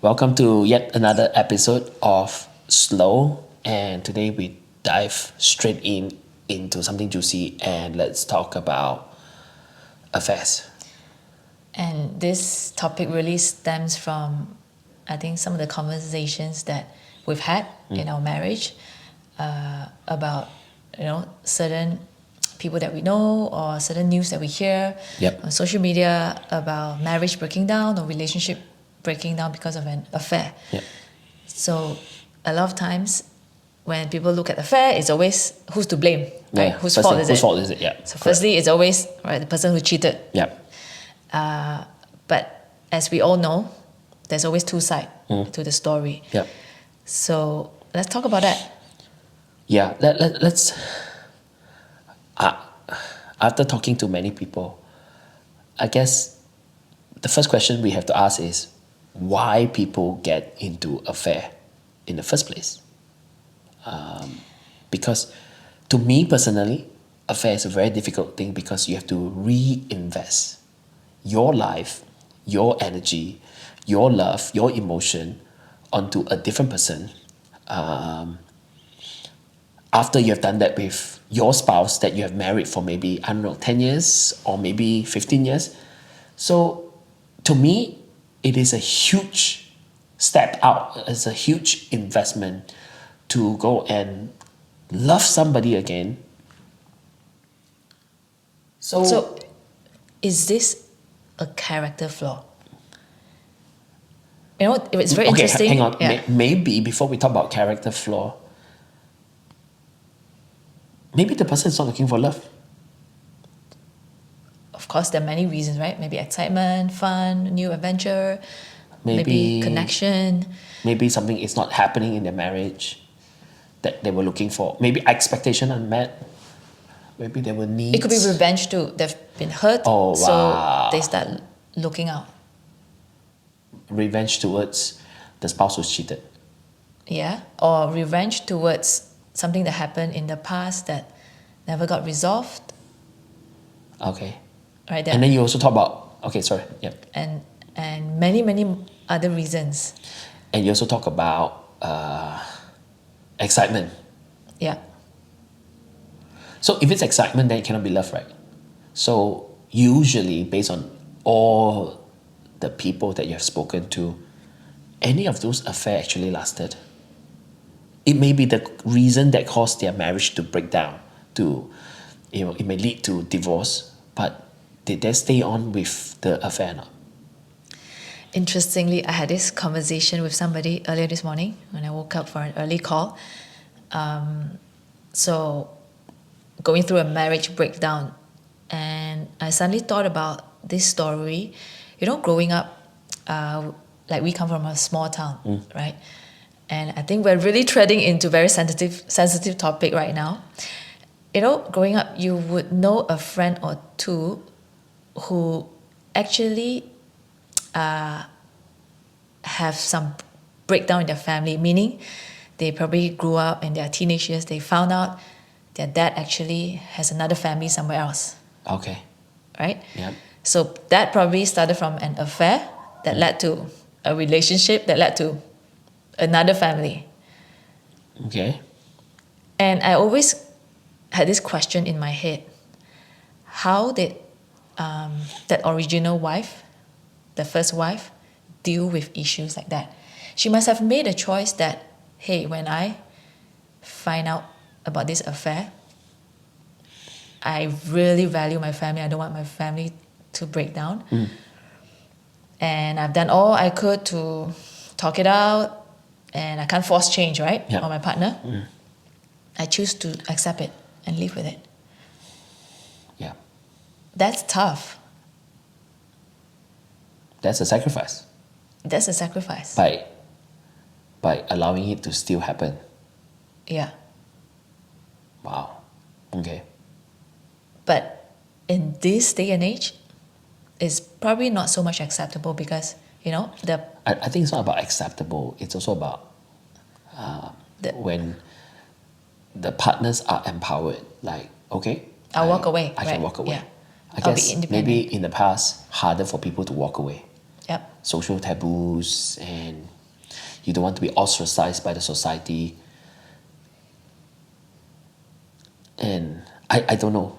Welcome to yet another episode of Slow, and today we dive straight into something juicy, and let's talk about affairs. And this topic really stems from, I think, some of the conversations that we've had in our marriage about, certain people that we know or certain news that we hear Yep. on social media about marriage breaking down or relationship breaking down because of an affair. Yep. So a lot of times when people look at affair, it's always who's to blame, right? Yeah. Whose First fault thing, is whose it? fault is it? Yeah. So Correct. firstly, it's always right the person who cheated. Yep. But as we all know, there's always two sides to the story. Yep. So let's talk about that. Yeah. Let's. After talking to many people, I guess the first question we have to ask is why people get into affair in the first place. Because to me personally, affair is a very difficult thing because you have to reinvest your life, your energy, your love, your emotion onto a different person. After you have done that with your spouse that you have married for maybe, I don't know, 10 years or maybe 15 years. So to me, it is a huge step out. It's a huge investment to go and love somebody again. So is this a character flaw? You know, it's very okay, interesting. hang on. Yeah. Maybe before we talk about character flaw, maybe the person is not looking for love. Of course, there are many reasons, right? Maybe excitement, fun, new adventure, maybe connection. Maybe something is not happening in their marriage that they were looking for. Maybe expectation unmet. Maybe there were needs. It could be revenge too. They've been hurt, Oh, so wow. they start looking out. Revenge towards the spouse who's cheated. Yeah, or revenge towards something that happened in the past that never got resolved. Okay. Right there, And then you also talk about, okay, sorry, yep. and many other reasons. And you also talk about excitement. Yeah, So if it's excitement, then it cannot be love, right? So usually, based on all the people that you have spoken to, any of those affairs actually lasted. It may be the reason that caused their marriage to break down. It may lead to divorce. But did they stay on with the affair or not? interestingly, I had this conversation with somebody earlier this morning when I woke up for an early call. So going through a marriage breakdown, and I suddenly thought about this story. You know, growing up, like we come from a small town, right? And I think we're really treading into very sensitive topic right now. You know, growing up, you would know a friend or two who actually have some breakdown in their family, meaning they probably grew up in their teenage years, they found out their dad actually has another family somewhere else, Okay. right? Yep. So that probably started from an affair that led to a relationship that led to another family. Okay. And I always had this question in my head. How did that original wife, the first wife, deal with issues like that? She must have made a choice that, hey, when I find out about this affair, I really value my family. I don't want my family to break down. And I've done all I could to talk it out, and I can't force change, right? Yeah. On my partner. I choose to accept it and live with it. Yeah. That's tough. That's a sacrifice That's a sacrifice. by allowing it to still happen. Yeah. Wow. Okay. But in this day and age, it's probably not so much acceptable because, you know, I think it's not about acceptable. It's also about the when the partners are empowered. Like, okay, I'll I- walk away, I right? can walk away. Yeah. I I'll be guess independent. maybe in the past, harder for people to walk away. Yep. social taboos, and you don't want to be ostracized by the society. And I don't know.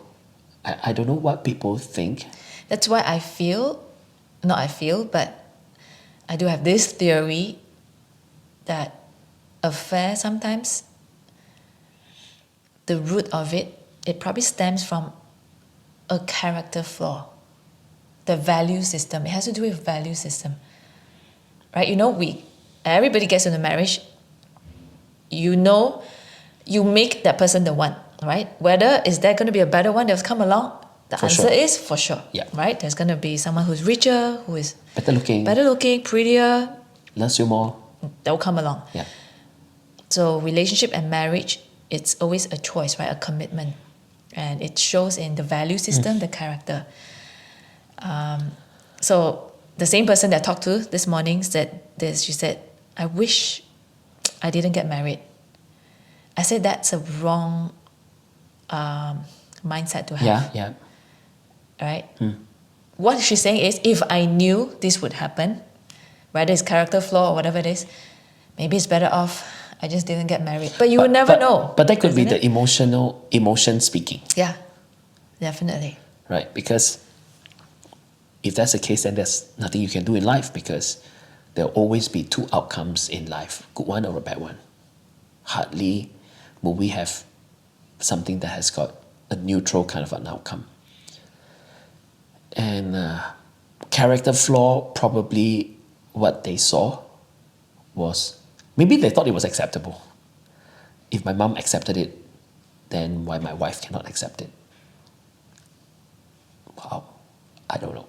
I don't know what people think. That's why I feel, not I feel, but I do have this theory that affair sometimes, the root of it, it probably stems from a character flaw. The value system. It has to do with value system. Right? Everybody gets into marriage, you make that person the one, right? Whether is there going to be a better one that's come along? The For answer sure. is for sure. Yeah. Right? There's going to be someone who's richer, who is Better looking, prettier, loves you more. they'll come along. Yeah. So relationship and marriage, it's always a choice, right? A commitment. And it shows in the value system, the character. So the same person that I talked to this morning said this. She said, I wish I didn't get married. I said that's a wrong mindset to have. Yeah. Right? What she's saying is, if I knew this would happen, whether it's character flaw or whatever it is, maybe it's better off I just didn't get married. But you would never know. But that could be isn't the it? emotion speaking, Yeah, definitely. right? Because if that's the case, then there's nothing you can do in life, because there'll always be two outcomes in life, good one or a bad one. Hardly will we have something that has got a neutral kind of an outcome. And character flaw, probably what they saw was, maybe they thought it was acceptable. If my mom accepted it, then why my wife cannot accept it? Wow, I don't know.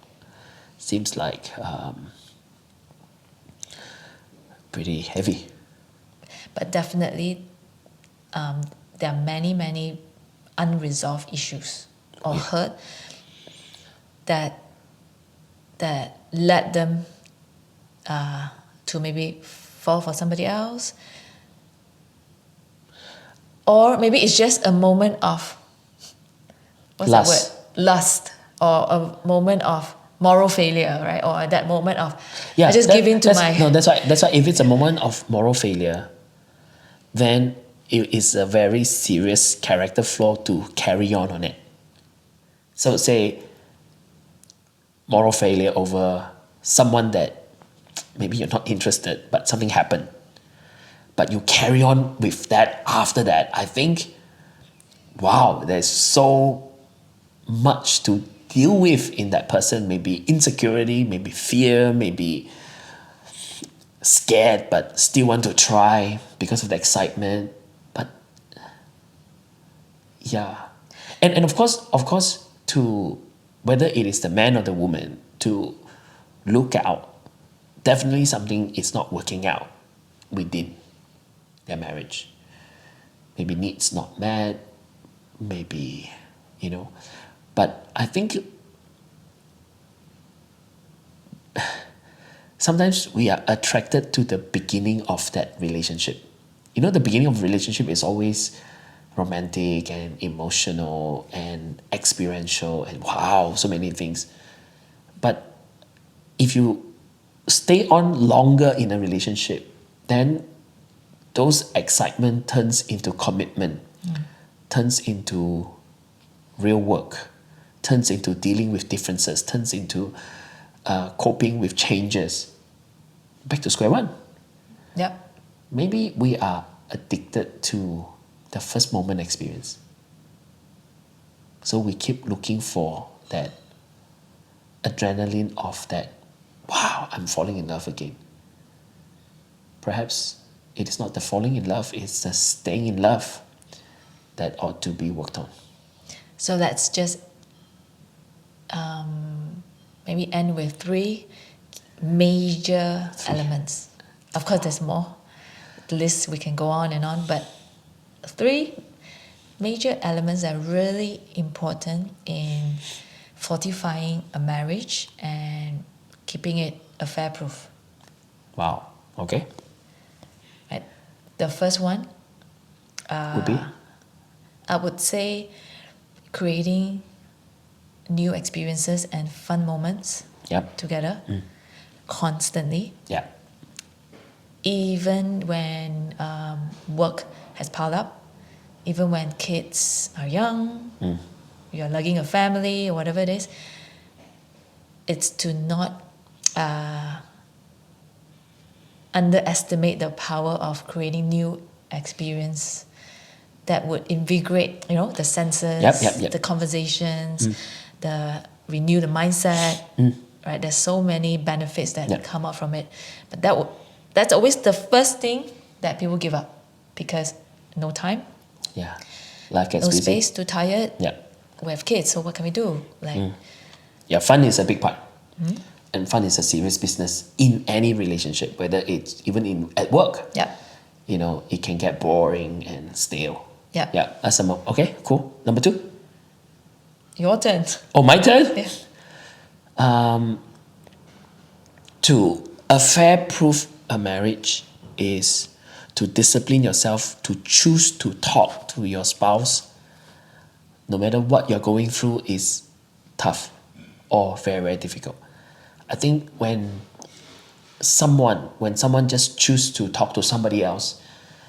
Seems like pretty heavy. But definitely, there are many, many unresolved issues or hurt that led them to maybe fall for somebody else, or maybe it's just a moment of Lust. lust, or a moment of moral failure, right? Or that moment of Yeah, I just give in to my no. That's why if it's a moment of moral failure, then it is a very serious character flaw to carry on it. So say moral failure over someone that maybe you're not interested, but something happened, but you carry on with that after that. I think, wow, there's so much to deal with in that person. Maybe insecurity, maybe fear, maybe scared but still want to try because of the excitement. But yeah, and of course, to whether it is the man or the woman, to look out, definitely something is not working out within their marriage. Maybe needs not met, maybe, but I think sometimes we are attracted to the beginning of that relationship. The beginning of a relationship is always romantic and emotional and experiential and wow, so many things. But if you stay on longer in a relationship, then those excitement turns into commitment, turns into real work, turns into dealing with differences, turns into coping with changes. Back to square one. Yep. Maybe we are addicted to the first moment experience. So we keep looking for that adrenaline of that, wow, I'm falling in love again. Perhaps it is not the falling in love, it's the staying in love that ought to be worked on. So let's just maybe end with 3 major elements. Of course, there's more. The list, we can go on and on, but 3 major elements are really important in fortifying a marriage and keeping it affair-proof. Wow, okay. Right? The first one Would be? I would say creating new experiences and fun moments Yep. together. constantly, Yeah. even when work has piled up, even when kids are young, you're lugging a family or whatever it is, it's to not underestimate the power of creating new experience that would invigorate, the senses, Yep. the conversations, the renew the mindset. Right? There's so many benefits that come out from it, but that's always the first thing that people give up because no time, Yeah. Life gets no busy. space, too tired. Yeah. We have kids, so what can we do? Yeah, fun is a big part. And fun is a serious business in any relationship, whether it's even at work. Yeah. It can get boring and stale. Yeah. Yeah, that's a okay, cool. Number 2. Your turn. Oh, my turn? Yeah. 2. Affair-proof a marriage is to discipline yourself to choose to talk to your spouse no matter what you're going through is tough or very, very difficult. I think when someone just choose to talk to somebody else,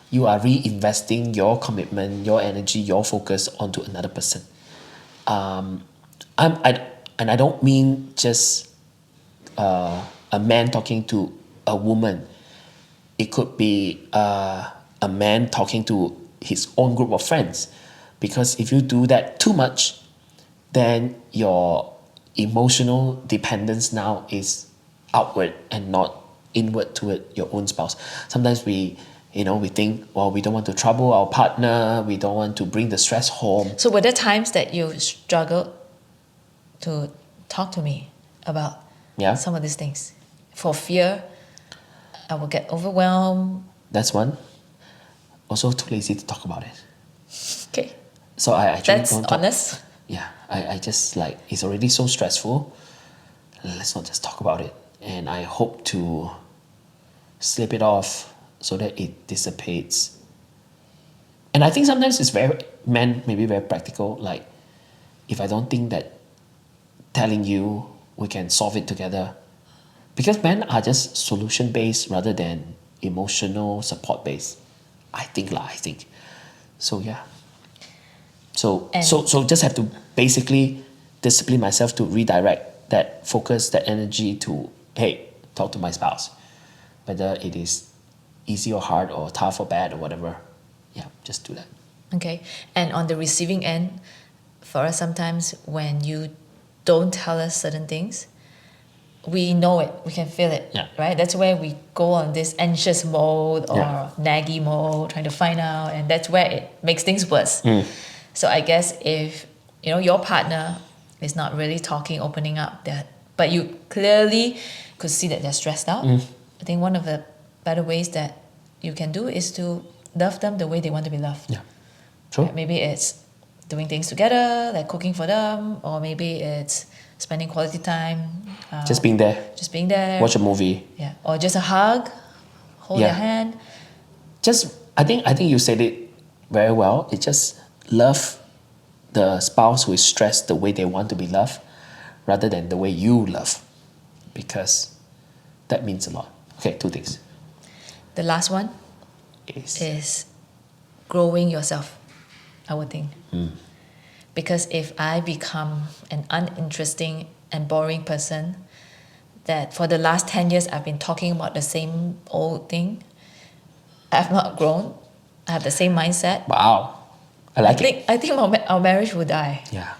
you are reinvesting your commitment, your energy, your focus onto another person. I don't mean just a man talking to a woman. It could be a man talking to his own group of friends, because if you do that too much, then your emotional dependence now is outward and not inward toward your own spouse. Sometimes we think, well, we don't want to trouble our partner, we don't want to bring the stress home. So were there times that you struggled to talk to me about some of these things? For fear I will get overwhelmed. That's one. Also too lazy to talk about it. Okay. So I actually That's don't talk. honest. Yeah, I just it's already so stressful. Let's not just talk about it. And I hope to slip it off so that it dissipates. And I think sometimes it's maybe very practical. Like, if I don't think that telling you we can solve it together, because men are just solution based rather than emotional support based. I think. So yeah. So just have to basically discipline myself to redirect that focus, that energy to, hey, talk to my spouse. Whether it is easy or hard or tough or bad or whatever. Yeah, just do that. Okay. And on the receiving end, for us sometimes when you don't tell us certain things, we know it, we can feel it, right? That's where we go on this anxious mode or naggy mode, trying to find out, and that's where it makes things worse. So I guess if your partner is not really talking, opening up, but you clearly could see that they're stressed out, I think one of the better ways that you can do is to love them the way they want to be loved. Yeah, true. Right? Maybe it's doing things together, like cooking for them, or maybe it's spending quality time. Just being there. Watch a movie. Yeah, or just a hug, hold their hand. I think you said it very well. It's just love the spouse who is stressed the way they want to be loved, rather than the way you love, because that means a lot. Okay, 2 things. The last one is growing yourself, I would think. Because if I become an uninteresting and boring person, that for the last 10 years I've been talking about the same old thing, I've not grown, I have the same mindset. Wow. I think our marriage will die. Yeah.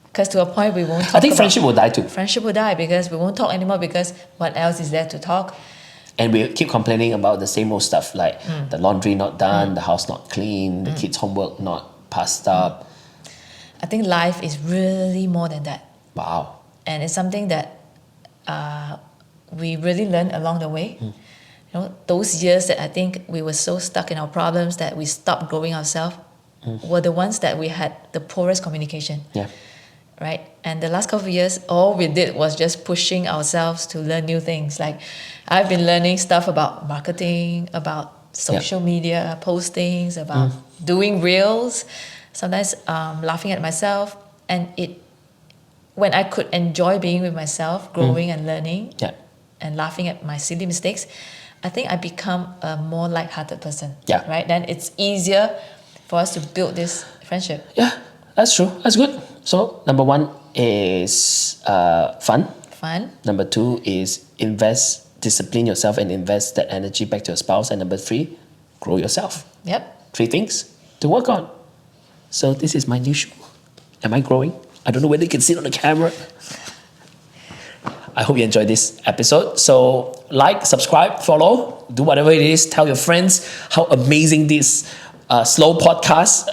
Because to a point we won't talk. I think friendship will die too. Friendship will die because we won't talk anymore, because what else is there to talk? And we keep complaining about the same old stuff, like the laundry not done, the house not clean, the kids' homework not passed up. I think life is really more than that. Wow. And it's something that we really learned along the way. Those years that I think we were so stuck in our problems that we stopped growing ourselves were the ones that we had the poorest communication. Yeah. Right? And the last couple of years, all we did was just pushing ourselves to learn new things. Like, I've been learning stuff about marketing, about social media postings, about doing reels, sometimes laughing at myself. And when I could enjoy being with myself, growing and learning, and laughing at my silly mistakes, I think I become a more light-hearted person. Yeah. Right? Then it's easier for us to build this friendship. Yeah, that's true. That's good. So number 1 is fun. Fun. Number 2 is discipline yourself and invest that energy back to your spouse. And number 3, grow yourself. Yep. 3 things to work on. So this is my new show. Am I growing? I don't know whether you can see it on the camera. I hope you enjoyed this episode. So like, subscribe, follow, do whatever it is. Tell your friends how amazing this slow podcast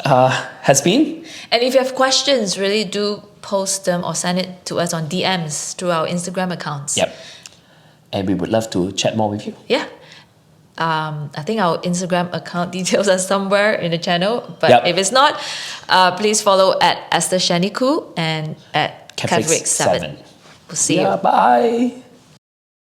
has been. And if you have questions, really do post them or send it to us on DMs through our Instagram accounts. Yep. And we would love to chat more with you. Yeah. I think our Instagram account details are somewhere in the channel. But Yep. if it's not, please follow at Esther Ku and at Catholic 7. We'll see you. Bye.